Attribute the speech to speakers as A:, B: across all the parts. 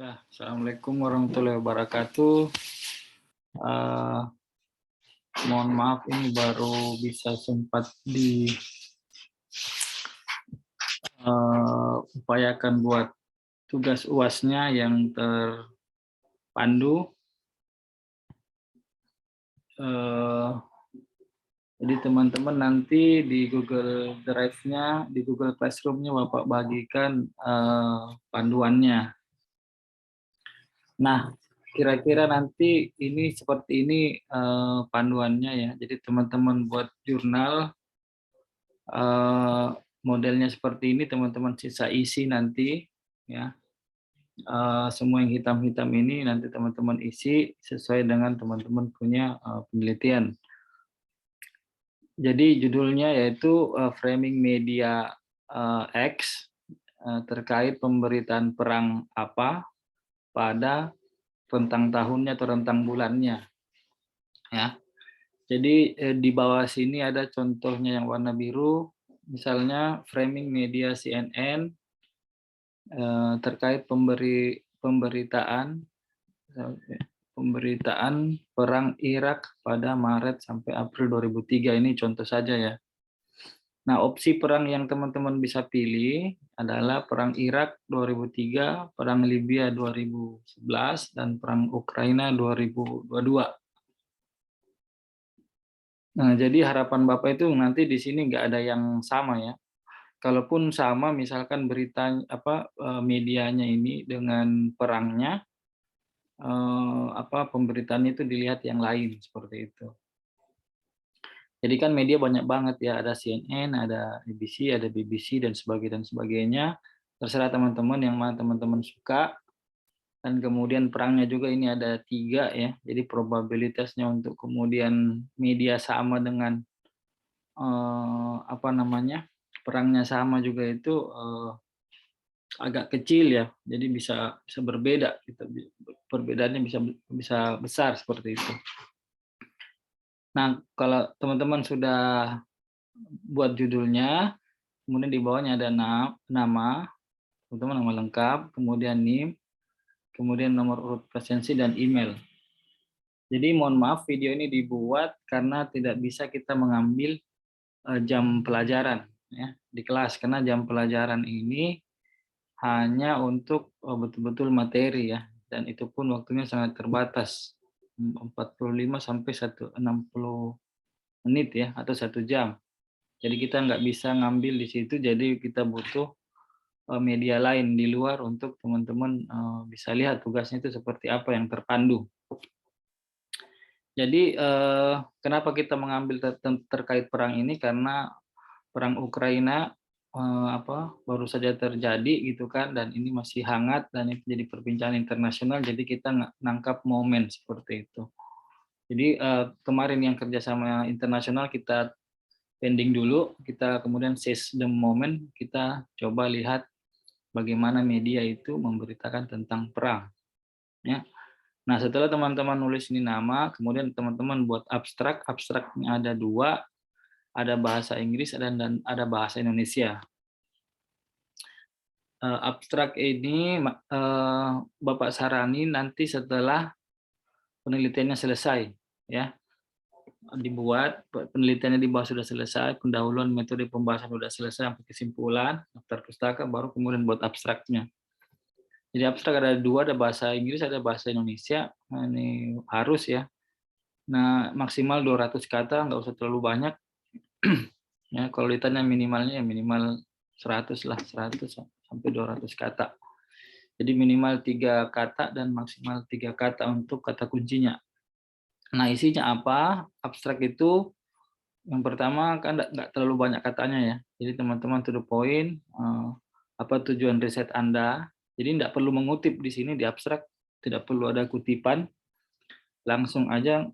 A: Ya, Assalamualaikum warahmatullahi wabarakatuh. Eh, Mohon maaf ini baru bisa sempat diupayakan buat tugas UASnya yang terpandu. Eh, jadi teman-teman nanti di Google Drive-nya, di Google Classroom-nya Bapak bagikan panduannya. Nah, kira-kira nanti ini seperti ini panduannya ya. Jadi teman-teman buat jurnal modelnya seperti ini, teman-teman sisa isi nanti ya. Semua yang hitam-hitam ini nanti teman-teman isi sesuai dengan teman-teman punya penelitian. Jadi judulnya yaitu framing media X terkait pemberitaan perang apa pada rentang tahunnya atau rentang bulannya ya. Jadi di bawah sini ada contohnya yang warna biru, misalnya framing media CNN terkait pemberitaan perang Irak pada Maret sampai April 2003, ini contoh saja ya. Nah, opsi perang yang teman-teman bisa pilih adalah perang Irak 2003, perang Libya 2011, dan perang Ukraina 2022. Nah, jadi harapan Bapak itu nanti di sini nggak ada yang sama ya. Kalaupun sama, misalkan berita medianya ini dengan perangnya, pemberitaan itu dilihat yang lain seperti itu. Jadi kan media banyak banget ya, ada CNN, ada ABC, ada BBC dan sebagainya. Terserah teman-teman yang mana teman-teman suka. Dan kemudian perangnya juga ini ada 3 ya. Jadi probabilitasnya untuk kemudian media sama dengan perangnya sama juga itu agak kecil ya. Jadi bisa berbeda gitu. Perbedaannya bisa besar seperti itu. Nah, kalau teman-teman sudah buat judulnya, kemudian di bawahnya ada nama, teman-teman nama lengkap, kemudian NIM, kemudian nomor urut presensi dan email. Jadi mohon maaf video ini dibuat karena tidak bisa kita mengambil jam pelajaran ya di kelas, karena jam pelajaran ini hanya untuk betul-betul materi ya, dan itu pun waktunya sangat terbatas, 45 sampai 60 menit ya, atau 1 jam. Jadi kita nggak bisa ngambil di situ, jadi kita butuh media lain di luar untuk teman-teman bisa lihat tugasnya itu seperti apa yang terpandu. Jadi kenapa kita mengambil terkait perang ini, karena perang Ukraina baru saja terjadi gitu kan, dan ini masih hangat dan itu jadi perbincangan internasional, jadi kita nangkap momen seperti itu. Jadi kemarin yang kerjasama internasional kita pending dulu, kita kemudian seize the moment, kita coba lihat bagaimana media itu memberitakan tentang perang ya. Nah, setelah teman-teman nulis ini nama, kemudian teman-teman buat abstrak. Abstraknya ada 2, ada bahasa Inggris dan ada bahasa Indonesia. Abstrak ini Bapak sarani nanti setelah penelitiannya selesai ya, dibuat penelitiannya di bawah sudah selesai, pendahuluan metode pembahasan sudah selesai sampai kesimpulan, daftar pustaka, baru kemudian buat abstraknya. Jadi abstrak ada 2, ada bahasa Inggris, ada bahasa Indonesia. Nah, ini harus ya. Nah, maksimal 200 kata, nggak usah terlalu banyak. Ya, kalau ditanya minimalnya ya minimal 100 lah, 100 sampai 200 kata. Jadi minimal 3 kata dan maksimal 3 kata untuk kata kuncinya. Nah, isinya apa? Abstrak itu yang pertama kan nggak terlalu banyak katanya ya. Jadi teman-teman to the point, apa tujuan riset Anda. Jadi nggak perlu mengutip di sini di abstrak, tidak perlu ada kutipan. Langsung aja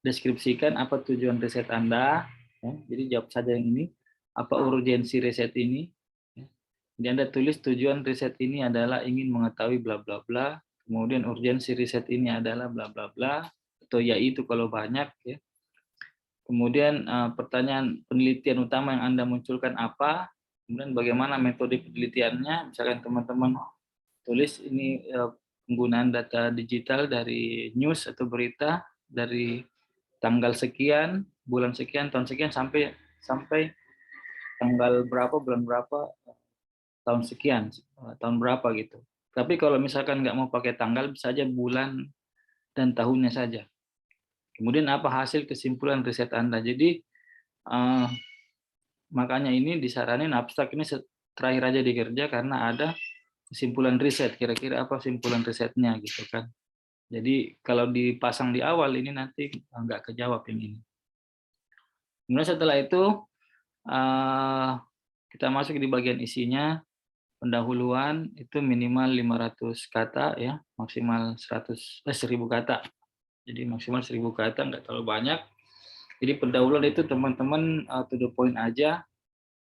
A: deskripsikan apa tujuan riset Anda. Ya. Jadi jawab saja yang ini. Apa urgensi riset ini? Ya. Jadi Anda tulis tujuan riset ini adalah ingin mengetahui bla bla bla. Kemudian urgensi riset ini adalah bla bla bla. Atau yaitu kalau banyak ya. Kemudian pertanyaan penelitian utama yang Anda munculkan apa? Kemudian bagaimana metode penelitiannya? Misalkan teman-teman tulis ini penggunaan data digital dari news atau berita dari tanggal sekian, bulan sekian, tahun sekian sampai sampai tanggal berapa, bulan berapa, tahun sekian, tahun berapa gitu. Tapi kalau misalkan nggak mau pakai tanggal, bisa aja bulan dan tahunnya saja. Kemudian apa hasil kesimpulan riset Anda? Jadi makanya ini disaranin abstrak ini terakhir aja dikerja karena ada kesimpulan riset. Kira-kira apa kesimpulan risetnya gitu kan. Jadi kalau dipasang di awal ini nanti nggak kejawab yang ini. Kemudian setelah itu kita masuk di bagian isinya. Pendahuluan itu minimal 500 kata ya, maksimal 1000 kata. Jadi maksimal 1000 kata, nggak terlalu banyak. Jadi pendahuluan itu teman-teman to the point aja,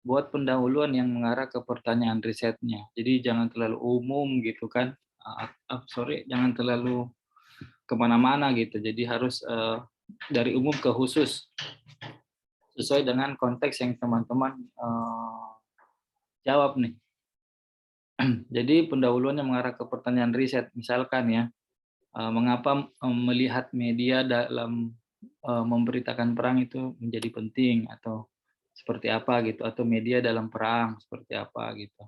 A: buat pendahuluan yang mengarah ke pertanyaan risetnya. Jadi jangan terlalu umum gitu kan, jangan terlalu kemana-mana gitu. Jadi harus dari umum ke khusus, sesuai dengan konteks yang teman-teman jawab nih. Jadi pendahuluannya mengarah ke pertanyaan riset, misalkan ya, mengapa melihat media dalam memberitakan perang itu menjadi penting, atau seperti apa gitu, atau media dalam perang seperti apa gitu,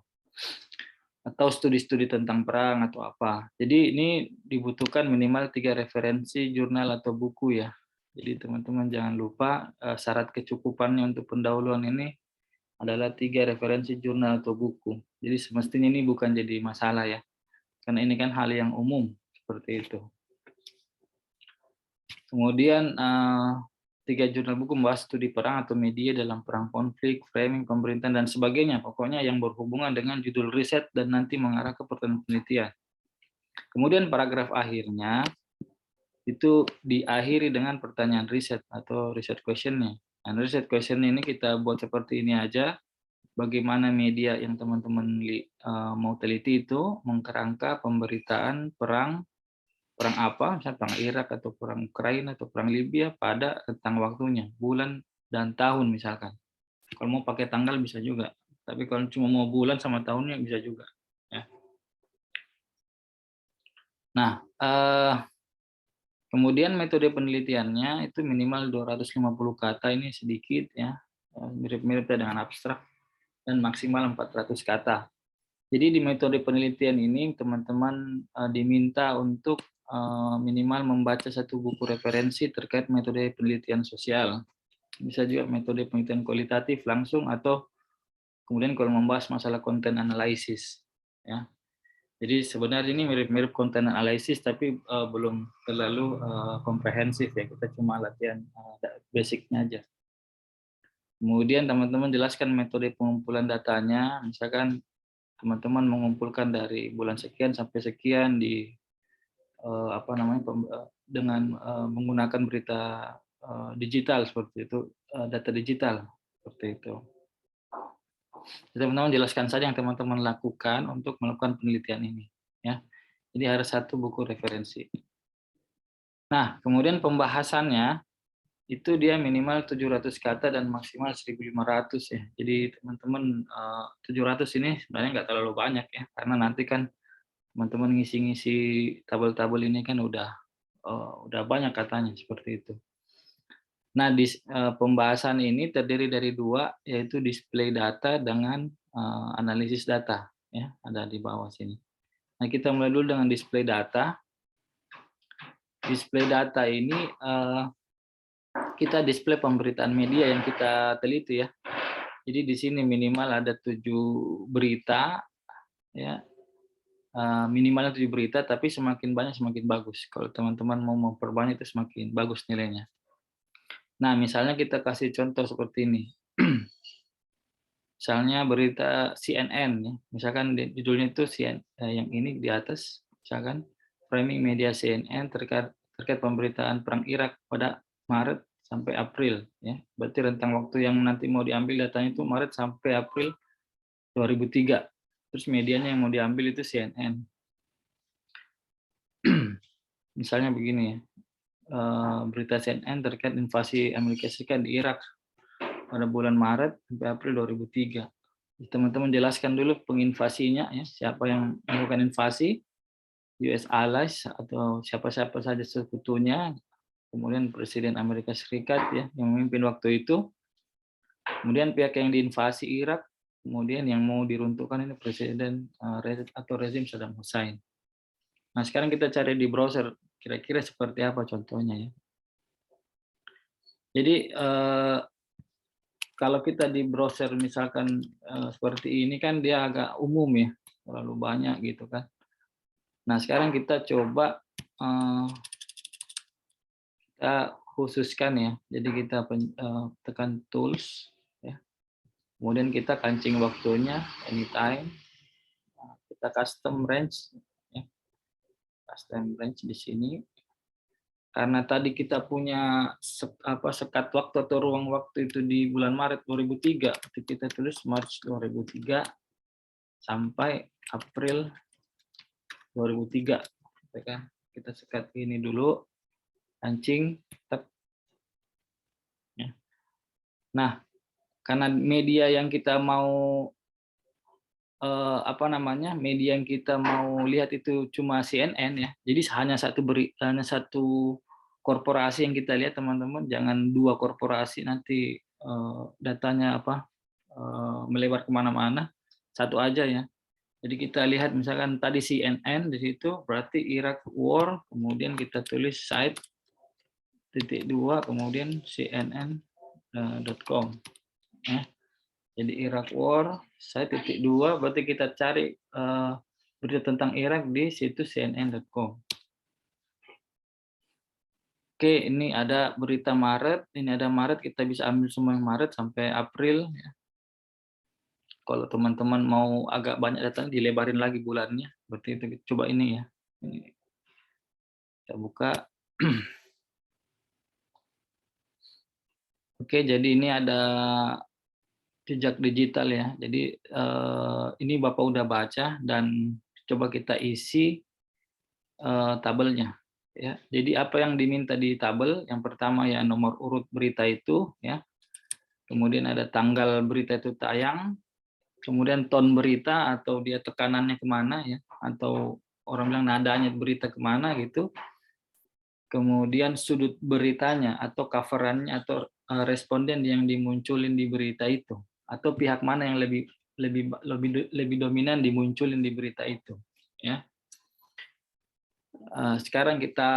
A: atau studi-studi tentang perang atau apa. Jadi ini dibutuhkan minimal 3 referensi jurnal atau buku ya. Jadi teman-teman jangan lupa syarat kecukupannya untuk pendahuluan ini adalah 3 referensi jurnal atau buku. Jadi semestinya ini bukan jadi masalah ya, karena ini kan hal yang umum seperti itu. Kemudian 3 jurnal buku membahas studi perang atau media dalam perang, konflik, framing, pemerintahan, dan sebagainya. Pokoknya yang berhubungan dengan judul riset dan nanti mengarah ke pertanyaan penelitian. Kemudian paragraf akhirnya itu diakhiri dengan pertanyaan riset atau riset question-nya. Nah, riset question ini kita buat seperti ini aja. Bagaimana media yang teman-teman mau teliti itu mengkerangka pemberitaan perang apa, misalnya perang Irak atau perang Ukraina atau perang Libya pada tentang waktunya, bulan dan tahun misalkan. Kalau mau pakai tanggal bisa juga, tapi kalau cuma mau bulan sama tahunnya bisa juga. Ya. Nah, kemudian metode penelitiannya itu minimal 250 kata, ini sedikit ya, mirip-mirip dengan abstrak, dan maksimal 400 kata. Jadi di metode penelitian ini teman-teman diminta untuk minimal membaca 1 buku referensi terkait metode penelitian sosial. Bisa juga metode penelitian kualitatif langsung, atau kemudian kalau membahas masalah konten analisis ya. Jadi sebenarnya ini mirip-mirip konten analisis tapi belum terlalu komprehensif ya. Kita cuma latihan basicnya aja. Kemudian teman-teman jelaskan metode pengumpulan datanya, misalkan teman-teman mengumpulkan dari bulan sekian sampai sekian di dengan menggunakan berita digital seperti itu, data digital seperti itu. Teman-teman jelaskan saja yang teman-teman lakukan untuk melakukan penelitian ini ya. Jadi harus 1 buku referensi. Nah, kemudian pembahasannya itu dia minimal 700 kata dan maksimal 1.500 ya. Jadi teman-teman 700 ini sebenarnya nggak terlalu banyak ya, karena nanti kan teman-teman ngisi-ngisi tabel-tabel ini kan udah banyak katanya seperti itu. Nah, pembahasan ini terdiri dari 2, yaitu display data dengan analisis data ya, ada di bawah sini. Nah, kita mulai dulu dengan display data. Display data ini kita display pemberitaan media yang kita teliti ya. Jadi di sini minimal ada 7 berita ya. Minimalnya 7 berita, tapi semakin banyak semakin bagus. Kalau teman-teman mau memperbanyak itu semakin bagus nilainya. Nah, misalnya kita kasih contoh seperti ini. Misalnya berita CNN ya. Misalkan judulnya itu yang ini di atas, misalkan framing media CNN terkait pemberitaan perang Irak pada Maret sampai April ya. Berarti rentang waktu yang nanti mau diambil datanya itu Maret sampai April 2003. Terus medianya yang mau diambil itu CNN. Misalnya begini ya. Berita CNN terkait invasi Amerika Serikat di Irak pada bulan Maret sampai April 2003. Teman-teman jelaskan dulu penginvasinya, ya, siapa yang melakukan invasi, US allies atau siapa-siapa saja sekutunya, kemudian Presiden Amerika Serikat ya yang memimpin waktu itu, kemudian pihak yang diinvasi Irak, kemudian yang mau diruntuhkan ini Presiden atau rezim Saddam Hussein. Nah, sekarang kita cari di browser kira-kira seperti apa contohnya ya. Jadi kalau kita di browser misalkan seperti ini kan dia agak umum ya, terlalu banyak gitu kan. Nah, sekarang kita coba kita khususkan ya. Jadi kita tekan tools ya. Kemudian kita kancing waktunya anytime. Nah, kita custom range ya. Custom range di sini. Karena tadi kita punya sekat waktu atau ruang waktu itu di bulan Maret 2003, kita tulis March 2003 sampai April 2003. Kita sekat ini dulu, kancing, ya. Nah, karena media yang kita mau media yang kita mau lihat itu cuma CNN ya. Jadi hanya satu korporasi yang kita lihat teman-teman, jangan dua korporasi nanti datanya melebar kemana-mana. Satu aja ya. Jadi kita lihat misalkan tadi CNN di situ berarti Iraq War, kemudian kita tulis site .2 kemudian CNN.com ya. Jadi Iraq War, saya .2 berarti kita cari berita tentang Irak di situs CNN.com. Oke, ini ada berita Maret, ini ada Maret, kita bisa ambil semua yang Maret sampai April. Ya. Kalau teman-teman mau agak banyak data, dilebarin lagi bulannya. Berarti itu coba ini ya. Ini. Kita buka. Oke, jadi ini ada jejak digital ya. Jadi ini Bapak udah baca dan coba kita isi tabelnya. Ya, jadi apa yang diminta di tabel? Yang pertama ya nomor urut berita itu, ya. Kemudian ada tanggal berita itu tayang, kemudian ton berita atau dia tekanannya kemana ya, atau orang bilang nadanya berita kemana gitu. Kemudian sudut beritanya atau coverannya atau responden yang dimunculin di berita itu, atau pihak mana yang lebih dominan dimunculin di berita itu, ya. Sekarang kita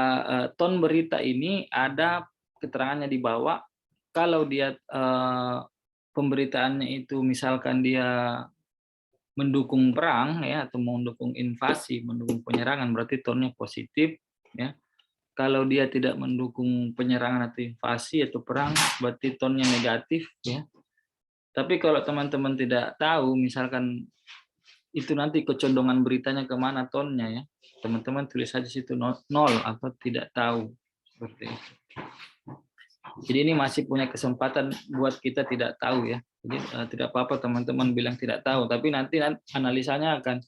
A: ton berita ini ada keterangannya di bawah. Kalau dia pemberitaannya itu misalkan dia mendukung perang ya atau mendukung invasi, mendukung penyerangan berarti tonnya positif ya. Kalau dia tidak mendukung penyerangan atau invasi atau perang berarti tonnya negatif ya. Tapi kalau teman-teman tidak tahu misalkan itu nanti kecondongan beritanya kemana tonnya ya, teman-teman tulis saja situ nol atau tidak tahu seperti itu. Jadi ini masih punya kesempatan buat kita tidak tahu ya. Jadi tidak apa-apa teman-teman bilang tidak tahu, tapi nanti analisanya akan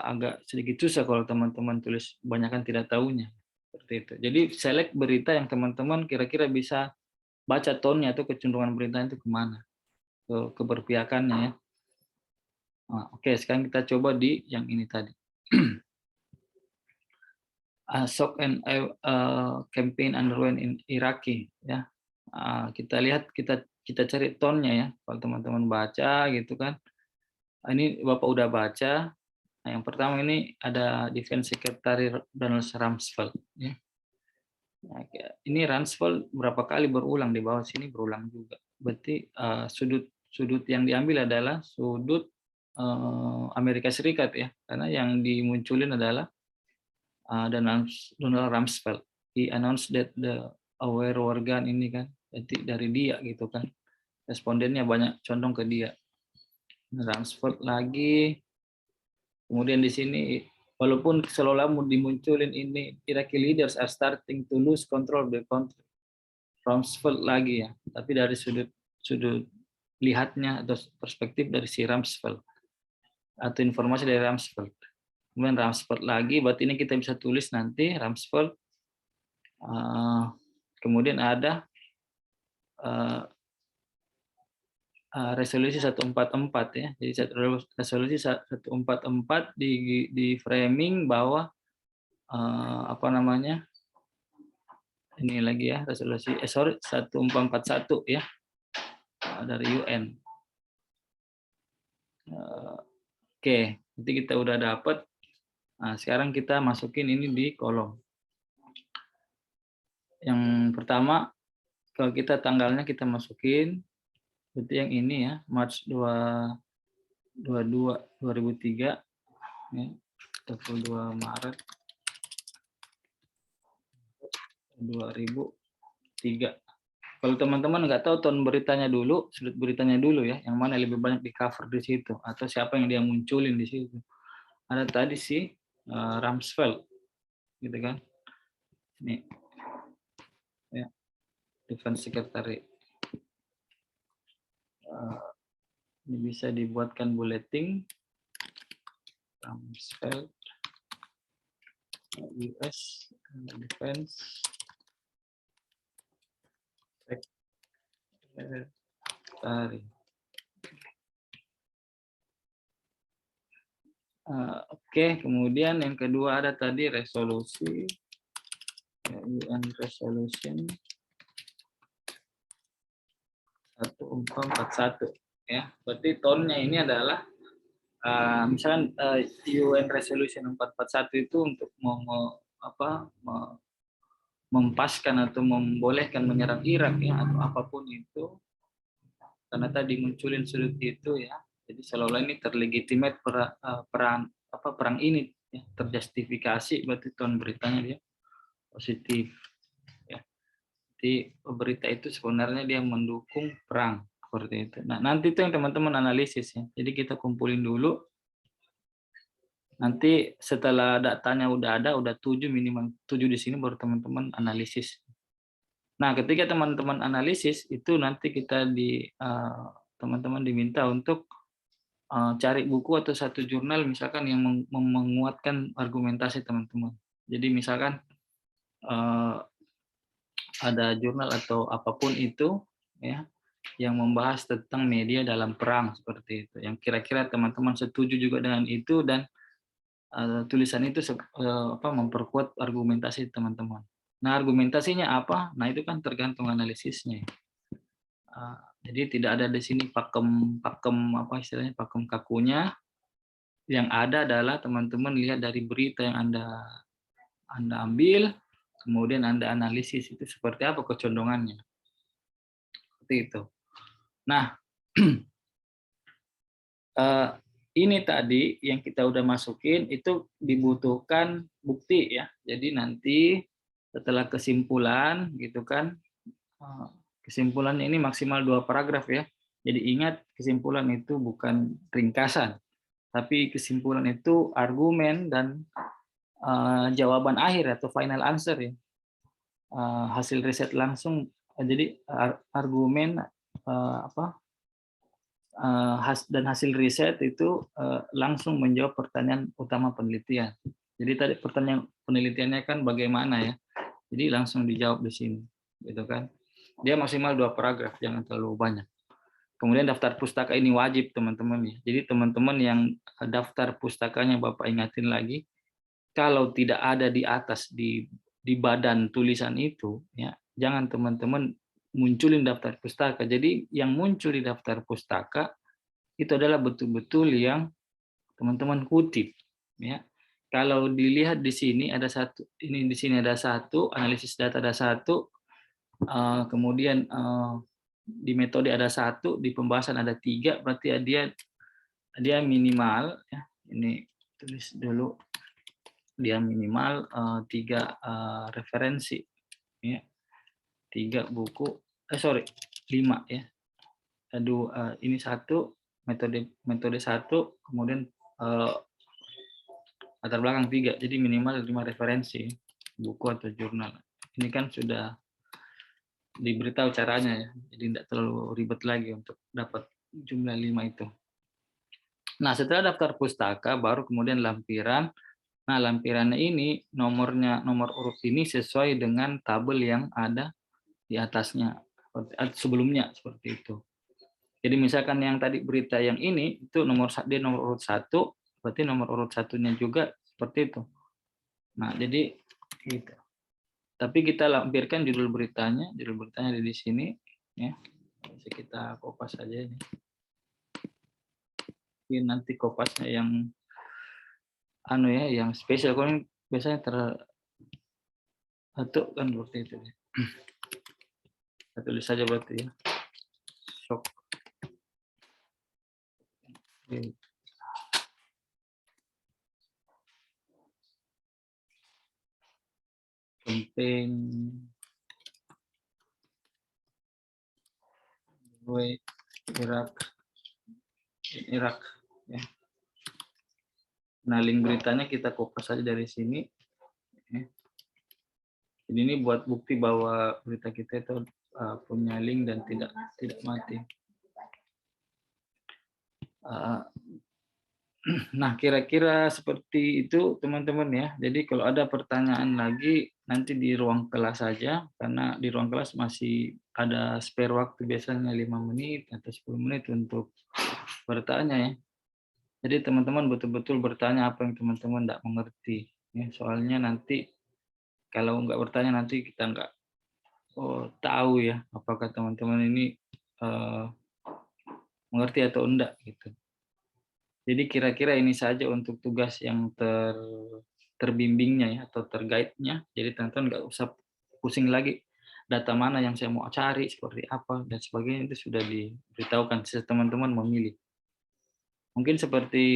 A: agak sedikit susah kalau teman-teman tulis banyakkan tidak tahunya seperti itu. Jadi select berita yang teman-teman kira-kira bisa baca tone-nya atau kecenderungan beritanya itu kemana, keberpihakannya ya. Nah, oke, sekarang kita coba di yang ini tadi. Shock and campaign underwent in Iraqi ya. Kita lihat kita cari tone-nya ya. Kalau teman-teman baca gitu kan. Ini Bapak udah baca. Nah, yang pertama ini ada Defense Secretary Donald Rumsfeld ya. Nah, ini Rumsfeld berapa kali berulang di bawah sini berulang juga. Berarti sudut yang diambil adalah sudut Amerika Serikat ya, karena yang dimunculin adalah Donald Rumsfeld. He announced that the aware war gun ini kan, jadi dari dia gitu kan. Respondennya banyak condong ke dia. Rumsfeld lagi. Kemudian di sini walaupun seolah mau dimunculin ini Iraqi leaders are starting to lose control of the country. Rumsfeld lagi ya, tapi dari sudut lihatnya atau perspektif dari si Rumsfeld atau informasi dari Rumsfeld. Kemudian Rumsfeld lagi, berarti ini kita bisa tulis nanti Rumsfeld. Kemudian ada resolusi 144 ya. Jadi resolusi 144 di framing bahwa apa namanya? Ini lagi ya, resolusi 1441 ya dari UN. Oke, nanti kita udah dapat. Nah, sekarang kita masukin ini di kolom. Yang pertama, kalau kita tanggalnya kita masukin, berarti yang ini ya, Maret 2003, ya, 22 Maret 2003. Kalau teman-teman nggak tahu tahun beritanya dulu, sudut beritanya dulu ya, yang mana lebih banyak di cover di situ, atau siapa yang dia munculin di situ. Ada tadi sih Rumsfeld, gitu kan? Ini, ya, Defense Secretary. Ini bisa dibuatkan bulletin Rumsfeld US Defense Secretary. Oke, kemudian yang kedua ada tadi resolusi UN Resolution 1441 ya. Berarti tonnya ini adalah misalkan UN Resolution 441 itu untuk mempaskan atau membolehkan menyerang Irak ya, atau apapun itu, karena tadi munculin sudut itu ya. Jadi seolah-olah ini terlegitimate perang ini ya, terjustifikasi, berarti ton beritanya dia positif ya. Jadi berita itu sebenarnya dia mendukung perang seperti itu. Nah, nanti itu yang teman-teman analisis ya. Jadi kita kumpulin dulu. Nanti setelah datanya udah ada, udah 7 minimal 7 di sini, baru teman-teman analisis. Nah, ketika teman-teman analisis itu nanti kita teman-teman diminta untuk cari buku atau satu jurnal misalkan yang menguatkan argumentasi teman-teman. Jadi misalkan ada jurnal atau apapun itu ya yang membahas tentang media dalam perang seperti itu. Yang kira-kira teman-teman setuju juga dengan itu, dan tulisan itu memperkuat argumentasi teman-teman. Nah, argumentasinya apa? Nah, itu kan tergantung analisisnya. Jadi tidak ada di sini pakem apa istilahnya, pakem kakunya. Yang ada adalah teman-teman lihat dari berita yang Anda ambil, kemudian Anda analisis itu seperti apa kecondongannya. Seperti itu. Nah, ini tadi yang kita udah masukin itu dibutuhkan bukti ya. Jadi nanti setelah kesimpulan gitu kan, kesimpulannya ini maksimal 2 paragraf ya. Jadi ingat, kesimpulan itu bukan ringkasan, tapi kesimpulan itu argumen dan jawaban akhir atau final answer ya. Hasil riset langsung, jadi argumen dan hasil riset itu langsung menjawab pertanyaan utama penelitian. Jadi tadi pertanyaan penelitiannya kan bagaimana ya, jadi langsung dijawab di sini, gitu kan. Dia maksimal 2 paragraf, jangan terlalu banyak. Kemudian daftar pustaka ini wajib teman-teman ya. Jadi teman-teman yang daftar pustakanya Bapak ingatin lagi, kalau tidak ada di atas di badan tulisan itu ya, jangan teman-teman munculin daftar pustaka. Jadi yang muncul di daftar pustaka itu adalah betul-betul yang teman-teman kutip ya. Kalau dilihat di sini ada satu, ini di sini ada satu, analisis data ada satu, kemudian di metode ada satu, di pembahasan ada 3, berarti dia minimal ya. Ini tulis dulu, dia minimal 3 referensi ya. 3 buku, 5 ya. Aduh, ini satu metode 1, kemudian latar belakang 3, jadi minimal 5 referensi buku atau jurnal. Ini kan sudah diberitahu caranya ya, jadi tidak terlalu ribet lagi untuk dapat jumlah 5 itu. Nah, setelah daftar pustaka baru kemudian lampiran. Nah, lampirannya ini nomor urut ini sesuai dengan tabel yang ada di atasnya sebelumnya seperti itu. Jadi misalkan yang tadi berita yang ini itu dia nomor urut 1, berarti nomor urut satunya juga seperti itu. Nah, jadi gitu. Tapi kita lampirkan judul beritanya ada di sini ya. Bisa kita kopas saja ini. Ini nanti kopasnya yang yang spesial. Kalau ini biasanya terbentuk kan seperti itu. Kita tulis saja berarti ya. Shock. Campaign Irak ya. Nah, link beritanya kita kopas saja dari sini. Jadi ini buat bukti bahwa berita kita itu punya link dan tidak mati. Nah, kira-kira seperti itu teman-teman ya. Jadi kalau ada pertanyaan lagi nanti di ruang kelas saja, karena di ruang kelas masih ada spare waktu biasanya 5 menit atau 10 menit untuk bertanya ya. Jadi teman-teman betul-betul bertanya apa yang teman-teman tidak mengerti. Ya, soalnya nanti kalau nggak bertanya nanti kita nggak tahu ya apakah teman-teman ini mengerti atau enggak gitu. Jadi kira-kira ini saja untuk tugas yang terbimbingnya ya atau terguide-nya. Jadi teman-teman nggak usah pusing lagi data mana yang saya mau cari, seperti apa dan sebagainya, itu sudah diberitahukan teman-teman memilih. Mungkin seperti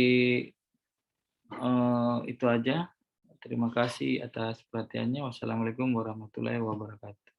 A: itu aja. Terima kasih atas perhatiannya. Wassalamualaikum warahmatullahi wabarakatuh.